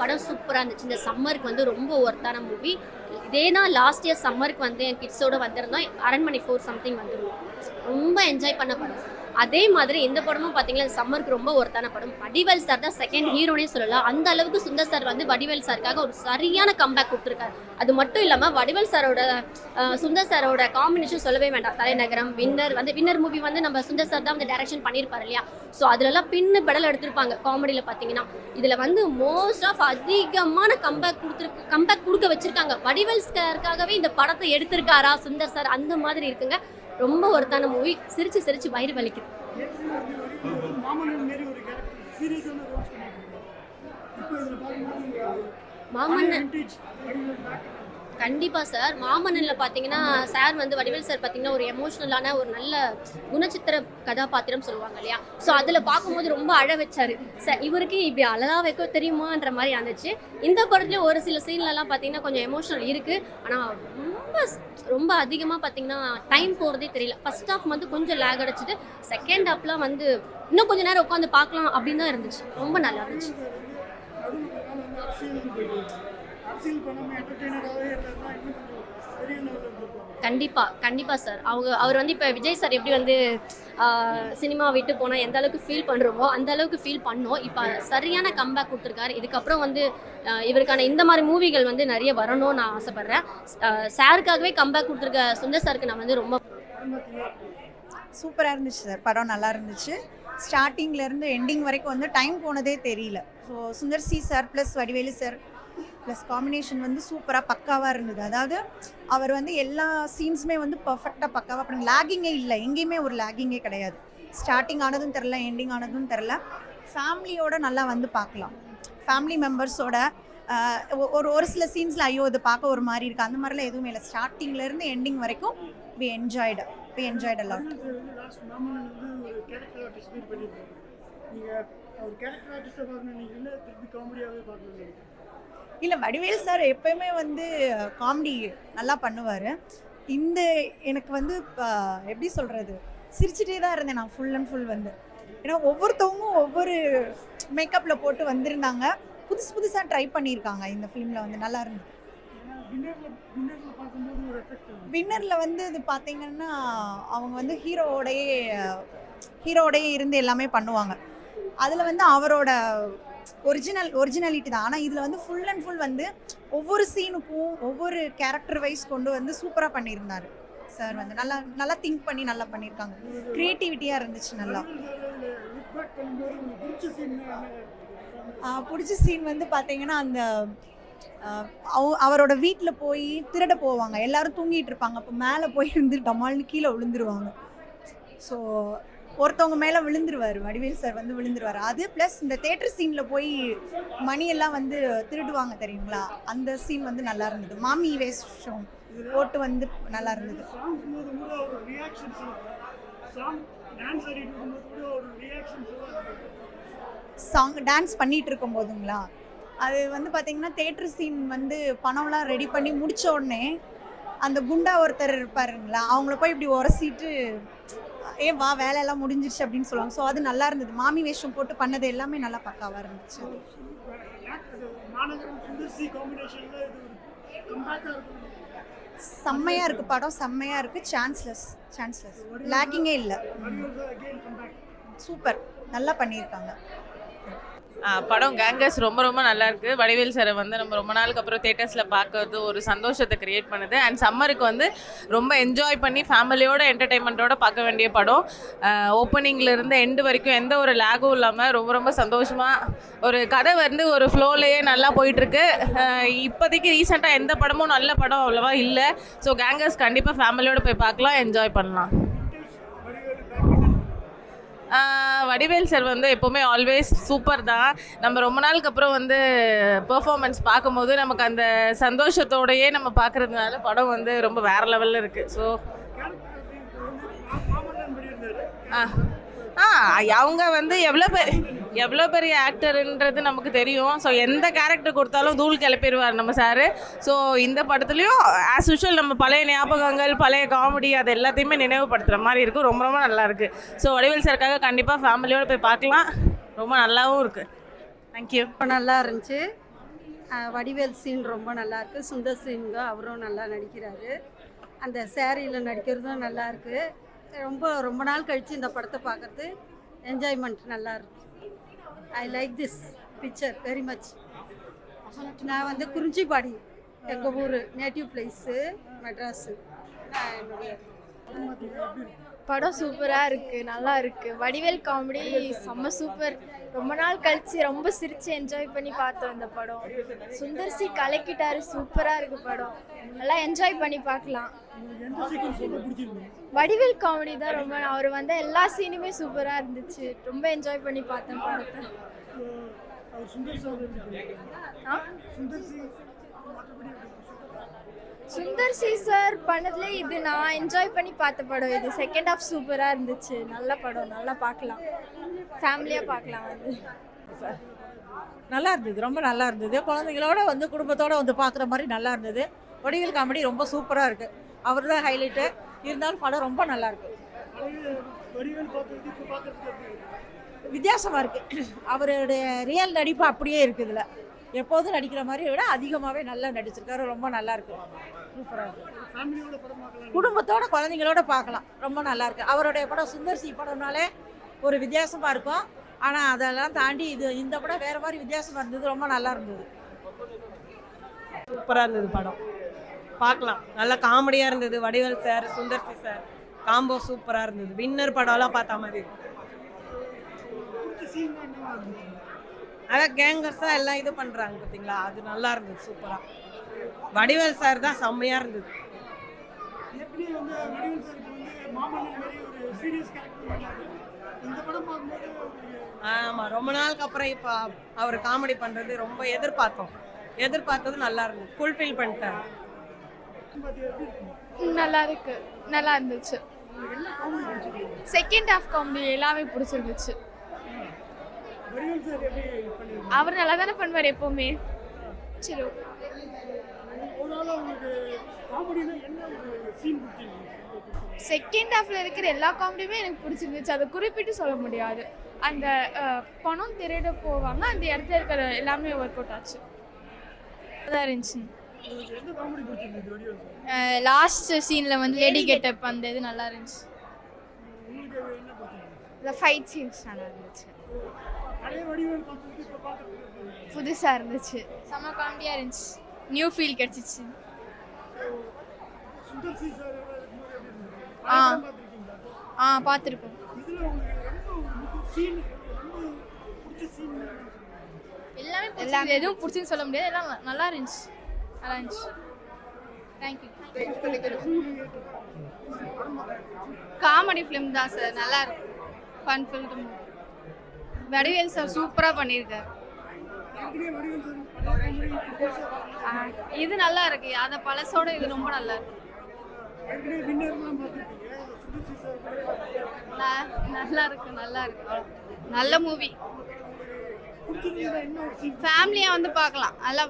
படம் சூப்பராக இருந்துச்சு. இந்த சம்மருக்கு வந்து ரொம்ப ஒர்த்தான மூவி. இதே நான் லாஸ்ட் இயர் சம்மருக்கு வந்து என் கிட்ஸோட வந்திருந்தோம். அரண்மனை 4 சம்திங் வந்துருந்தோம். ரொம்ப என்ஜாய் பண்ண படம். அதே மாதிரி இந்த படமும் பார்த்தீங்கன்னா சம்மருக்கு ரொம்ப ஒர்த்தான படம். வடிவேல் சார் தான் செகண்ட் ஹீரோனே சொல்லலாம். அந்த அளவுக்கு சுந்தர் சார் வந்து வடிவேல் சாருக்காக ஒரு சரியான கம்பேக் கொடுத்துருக்காரு. அது மட்டும் இல்லாமல் வடிவேல் சாரோட சுந்தர் சாரோட காம்பினேஷன் சொல்லவே வேண்டாம். தலைநகரம், வின்னர் மூவி வந்து நம்ம சுந்தர் சார் தான் வந்து டைரக்ஷன் பண்ணியிருப்பாரு இல்லையா. ஸோ அதுலலாம் பின்னு பெடல் எடுத்திருப்பாங்க காமெடியில் பார்த்தீங்கன்னா. இதில் வந்து மோஸ்ட் ஆஃப் அதிகமான கம்பேக் கொடுக்க வச்சிருக்காங்க. வடிவேல் சாருக்காகவே இந்த படத்தை எடுத்திருக்காரா சுந்தர் சார், அந்த மாதிரி இருக்குங்க. ரொம்ப ஒருத்தான மூவி. சிரிச்சு சிரிச்சு வயிறு வலிக்குது. மாமன்னன் கண்டிப்பாக சார். மாமன்னனில் பார்த்தீங்கன்னா சார் வந்து வடிவேல் சார் பார்த்தீங்கன்னா ஒரு எமோஷ்னலான ஒரு நல்ல குணச்சித்திர கதாபாத்திரம் சொல்லுவாங்க இல்லையா. ஸோ அதில் பார்க்கும்போது ரொம்ப அழ வச்சார் சார். இவருக்கு இப்படி அழகா வைக்க தெரியுமான்ற மாதிரி இருந்துச்சு. இந்த படத்துலேயும் ஒரு சில சீன்லலாம் பார்த்தீங்கன்னா கொஞ்சம் எமோஷனல் இருக்குது. ஆனால் ரொம்ப ரொம்ப அதிகமாக பார்த்தீங்கன்னா டைம் போகிறதே தெரியல. ஃபர்ஸ்ட் ஹாஃப் வந்து கொஞ்சம் லேக் அடிச்சுட்டு செகண்ட் ஹாஃப்லாம் வந்து இன்னும் கொஞ்சம் நேரம் உட்காந்து பார்க்கலாம் அப்படின்னு தான் இருந்துச்சு. ரொம்ப நல்லா இருந்துச்சு. கண்டிப்பா சார். அவர் வந்து இப்போ விஜய் சார் எப்படி வந்து சினிமா விட்டு போனால் எந்த அளவுக்கு ஃபீல் பண்ணுறோமோ அந்த அளவுக்கு ஃபீல் பண்ணோம். இப்போ சரியான கம்பேக் கொடுத்துருக்காரு. இதுக்கப்புறம் வந்து இவருக்கான இந்த மாதிரி மூவிகள் வந்து நிறைய வரணும்னு நான் ஆசைப்பட்றேன். சாருக்காகவே கம்பேக் கொடுத்துருக்க சுந்தர் சாருக்கு நான் வந்து ரொம்ப சூப்பராக இருந்துச்சு சார். படம் நல்லா இருந்துச்சு. ஸ்டார்டிங்லேருந்து எண்டிங் வரைக்கும் வந்து டைம் போனதே தெரியல. So Sundar C sir plus Vadivelu sir plus combination வந்து சூப்பராக பக்காவாக இருந்தது. அதாவது அவர் வந்து எல்லா சீன்ஸுமே வந்து பர்ஃபெக்டாக பக்காவாக பண்ணி லேகிங்கே இல்லை. எங்கேயுமே ஒரு லேகிங்கே கிடையாது. ஸ்டார்டிங் ஆனதும் தெரில, எண்டிங் ஆனதும் தெரில. ஃபேமிலியோட நல்லா வந்து பார்க்கலாம். ஃபேமிலி மெம்பர்ஸோட ஒரு சில சீன்ஸில் ஐயோ இது பார்க்க ஒரு மாதிரி இருக்குது, அந்த மாதிரிலாம் எதுவுமே இல்லை. ஸ்டார்டிங்லேருந்து எண்டிங் வரைக்கும் வி என்ஜாய்டு எல்லாம். இல்லை, வடிவேல் சார் எப்பயுமே வந்து காமெடி நல்லா பண்ணுவார். எனக்கு வந்து எப்படி சொல்கிறது, சிரிச்சிட்டே தான் இருந்தேன் நான் ஃபுல் அண்ட் ஃபுல் வந்து. ஏன்னா ஒவ்வொருத்தவங்களும் ஒவ்வொரு மேக்கப்பில் போட்டு வந்திருந்தாங்க. புதுசாக ட்ரை பண்ணியிருக்காங்க இந்த ஃபிலிமில் வந்து. நல்லா இருந்தது. வின்னரில் வந்து இது பார்த்தீங்கன்னா அவங்க வந்து ஹீரோவோடையே இருந்து எல்லாமே பண்ணுவாங்க. அதில் வந்து அவரோட ஒரிஜினாலிட்டி தான். ஆனால் இதில் வந்து ஃபுல் அண்ட் ஃபுல் வந்து ஒவ்வொரு சீனுக்கும் ஒவ்வொரு கேரக்டர் வைஸ் கொண்டு வந்து சூப்பராக பண்ணியிருந்தார் சார். வந்து நல்லா திங்க் பண்ணி நல்லா பண்ணியிருக்காங்க. க்ரியேட்டிவிட்டியாக இருந்துச்சு. நல்லா பிடிச்ச சீன் வந்து பார்த்தீங்கன்னா அந்த அவரோட வீட்டில் போய் திருட போவாங்க. எல்லாரும் தூங்கிட்டு இருப்பாங்க. அப்போ மேலே போய் இருந்து டமால்னு கீழே விழுந்துருவாங்க. ஸோ ஒருத்தவங்க மேலே விழுந்துருவார் வடிவேல் சார் வந்து விழுந்துருவார். அது ப்ளஸ் இந்த தேட்டர் சீனில் போய் மணியெல்லாம் வந்து திருடுவாங்க தெரியுங்களா, அந்த சீன் வந்து நல்லா இருந்தது. மாமி வேஷம் போட்டு வந்து நல்லா இருந்தது. சாங் டான்ஸ் பண்ணிகிட்டு இருக்கும் போதுங்களா, அது வந்து பார்த்திங்கன்னா தேட்டர் சீன் வந்து பணம்லாம் ரெடி பண்ணி முடித்த உடனே அந்த குண்டா ஒருத்தர் இருப்பாருங்களா, அவங்கள போய் இப்படி உரசிட்டு வா வேலையெல்லாம் முடிஞ்சிருச்சு அப்படின்னு சொல்லுவாங்க. ஸோ அது நல்லா இருந்தது. மாமி வேஷம் போட்டு பண்ணது எல்லாமே நல்லா பக்காவாக இருந்துச்சு. செம்மையாக இருக்குது படம். செம்மையாக இருக்குது. சான்ஸ்லெஸ் லேக்கிங்கே இல்லை. சூப்பர், நல்லா பண்ணியிருக்காங்க. படம் கேங்கர்ஸ் ரொம்ப ரொம்ப நல்லா இருக்குது. வடிவேல் சாரை வந்து நம்ம ரொம்ப நாளுக்கு அப்புறம் தேட்டர்ஸில் பார்க்கறது ஒரு சந்தோஷத்தை க்ரியேட் பண்ணுது. அண்ட் சம்மருக்கு வந்து ரொம்ப என்ஜாய் பண்ணி ஃபேமிலியோட என்டர்டெயின்மெண்ட்டோட பார்க்க வேண்டிய படம். ஓப்பனிங்லேருந்து எண்டு வரைக்கும் எந்த ஒரு லேகும் இல்லாமல் ரொம்ப ரொம்ப சந்தோஷமாக ஒரு கதை வந்து ஒரு ஃப்ளோலேயே நல்லா போயிட்டுருக்கு. இப்போதைக்கு ரீசெண்டாக எந்த படமும் நல்ல படம் அவ்வளோவா இல்லை. ஸோ கேங்கர்ஸ் கண்டிப்பாக ஃபேமிலியோடு போய் பார்க்கலாம், என்ஜாய் பண்ணலாம். வடிவேல் சார் வந்து எப்போவுமே ஆல்வேஸ் சூப்பர் தான். நம்ம ரொம்ப நாளுக்கு அப்புறம் வந்து பெர்ஃபார்மன்ஸ் பார்க்கும்போது நமக்கு அந்த சந்தோஷத்தோடையே நம்ம பார்க்குறதுனால படம் வந்து ரொம்ப வேறு லெவலில் இருக்குது. ஸோ அவங்க வந்து எவ்வளோ பெரிய ஆக்டர்ன்றது நமக்கு தெரியும். ஸோ எந்த கேரக்டர் கொடுத்தாலும் தூள் கிளப்பிடுவார் நம்ம சார். ஸோ இந்த படத்துலையும் ஆஸ் யூஷுவல் நம்ம பழைய ஞாபகங்கள், பழைய காமெடி அது எல்லாத்தையுமே நினைவுபடுத்துகிற மாதிரி இருக்கும். ரொம்ப ரொம்ப நல்லா இருக்குது. ஸோ வடிவேல் சாருக்காக கண்டிப்பாக ஃபேமிலியோடு போய் பார்க்கலாம். ரொம்ப நல்லாவும் இருக்குது. தேங்க்யூ. நல்லா இருந்துச்சு. வடிவேல் சீன் ரொம்ப நல்லாயிருக்கு. சுந்தர் சிங்க அவரும் நல்லா நடிக்கிறாரு. அந்த சேரீயில் நடிக்கிறதும் நல்லாயிருக்கு. ரொம்ப நாள் கழித்து இந்த படத்தை பார்க்குறது என்ஜாய்மெண்ட் நல்லா இருக்கு. I like this picture very much. நான் வந்து குறிஞ்சிப்பாடி, எங்கள் ஊர் நேட்டிவ் பிளேஸு மெட்ராஸு. நான் என்னுடைய படம் சூப்பராக இருக்குது, நல்லா இருக்குது. வடிவேல் காமெடி செம்ம சூப்பர். ரொம்ப நாள் கழித்து ரொம்ப சிரித்து என்ஜாய் பண்ணி பார்த்தோம் இந்த படம். சுந்தர் சி கலக்கிட்டாரு, சூப்பராக இருக்குது படம். நல்லா என்ஜாய் பண்ணி பார்க்கலாம். வடிவேல் காமெடி தான் ரொம்ப, அவர் வந்து எல்லா சீனுமே சூப்பராக இருந்துச்சு. ரொம்ப என்ஜாய் பண்ணி பார்த்தேன் படத்தை. சுந்தர் சி சார் பண்ணதுல இது நான் என்ஜாய் பண்ணி பார்த்த படம். இது செகண்ட் ஹாஃப் சூப்பராக இருந்துச்சு. நல்ல படம், நல்லா பார்க்கலாம், ஃபேமிலியாக பார்க்கலாம். வந்து நல்லா இருந்தது, ரொம்ப நல்லா இருந்தது. குழந்தைங்களோட வந்து குடும்பத்தோட வந்து பார்க்குற மாதிரி நல்லா இருந்தது. வடிவேல் காமெடி ரொம்ப சூப்பராக இருக்குது. அவர் தான் ஹைலைட்டு. இருந்தாலும் படம் ரொம்ப நல்லா இருக்கு. வித்தியாசமாக இருக்குது. அவருடைய ரியல் நடிப்பு அப்படியே இருக்குதுல. எப்போதும் நடிக்கிற மாதிரி விட அதிகமாகவே நல்லா நடிச்சிருக்காரு. ரொம்ப நல்லா இருக்கு, சூப்பராக இருக்கு. குடும்பத்தோட குழந்தைங்களோட பார்க்கலாம், ரொம்ப நல்லா இருக்கு. அவருடைய படம் சுந்தர் சி படம்னாலே ஒரு வித்தியாசமாக இருக்கும். ஆனால் அதெல்லாம் தாண்டி இந்த படம் வேறு மாதிரி வித்தியாசமாக இருந்தது. ரொம்ப நல்லா இருந்தது, சூப்பராக இருந்தது படம். பார்க்கலாம், நல்லா காமெடியாக இருந்தது. Vadivel sir, Sundar C sir combo சூப்பராக இருந்தது. வின்னர் படம்லாம் பார்த்த மாதிரி. அதான் கேங்கர்ஸாக எல்லாம் இது பண்ணுறாங்க பார்த்தீங்களா, அது நல்லா இருந்தது, சூப்பராக. வடிவேல் சார் தான் செம்மையாக இருந்தது. ஆமாம், ரொம்ப நாளுக்கு அப்புறம் இப்போ அவர் காமெடி பண்ணுறது ரொம்ப எதிர்பார்த்தது நல்லா இருந்தது. ஃபுல்ஃபில் பண்ணிட்டார். நல்லா இருக்கு, நல்லா இருந்துச்சு. செகண்ட் ஹாஃப் காமெடி எல்லாமே பிடிச்சிருந்துச்சு. அவர் நல்லா தானே பண்ணுவார் எப்பவுமே. சரி, செகண்ட் ஹாஃப்ல இருக்கிற எல்லா காமெடியுமே எனக்கு பிடிச்சிருந்துச்சு. அதை குறிப்பிட்டு சொல்ல முடியாது. அந்த பணம் திருட போவாங்க, அந்த இடத்துல இருக்கிற எல்லாமே ஒர்க் அவுட் ஆச்சு. அதான் இருந்துச்சு. லாஸ்ட் சீனில் வந்து லேடி கெட்டப் அந்த இது நல்லா இருந்துச்சு. இந்த ஃபைட் சீன்ஸ் நல்லா இருந்துச்சு, புதுசாக இருந்துச்சு, செம்ம காமெடியாக இருந்துச்சு, நியூ ஃபீல் கிடச்சிச்சு. பார்த்துருக்கோம். எல்லாமே எதுவும் பிடிச்சின்னு சொல்ல முடியாது, எல்லாம் நல்லா இருந்துச்சு. தேங்க்யூ. காமெடி ஃபிலிம் தான் சார், நல்லா இருக்கு. Fun film. வடிவேல் சார் சூப்பராக பண்ணியிருக்காரு. இது நல்லா இருக்கு, அதை பழசோட இது ரொம்ப நல்லா இருக்கு. நல்லா இருக்கு, நல்லா இருக்கு. நல்ல மூவி, ஃபேமிலியாக வந்து பார்க்கலாம். நல்லா